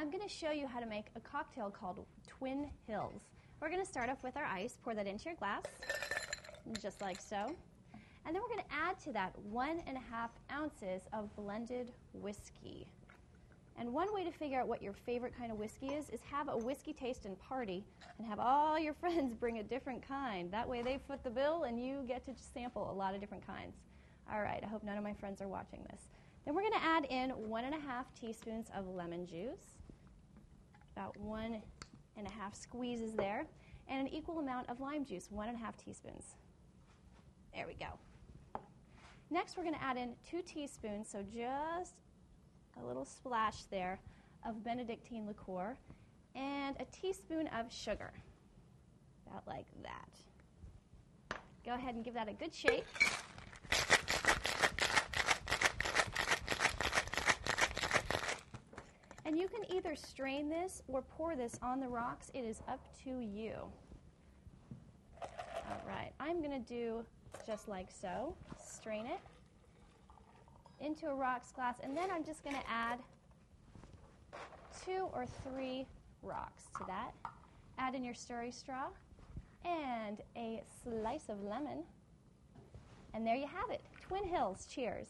I'm going to show you how to make a cocktail called Twin Hills. We're going to start off with our ice, pour that into your glass, just like so. And then we're going to add to that 1.5 ounces of blended whiskey. And one way to figure out what your favorite kind of whiskey is have a whiskey tasting party and have all your friends bring a different kind. That way they foot the bill and you get to sample a lot of different kinds. All right, I hope none of my friends are watching this. Then we're going to add in 1.5 teaspoons of lemon juice, about 1.5 squeezes there, and an equal amount of lime juice, 1.5 teaspoons. There we go. Next, we're going to add in 2 teaspoons, so just a little splash there, of Benedictine liqueur, and a teaspoon of sugar, about like that. Go ahead and give that a good shake. And you can either strain this or pour this on the rocks. It is up to you. All right, I'm going to do just like so. Strain it into a rocks glass, and then I'm just going to add 2 or 3 rocks to that. Add in your stirring straw and a slice of lemon. And there you have it. Twin Hills. Cheers.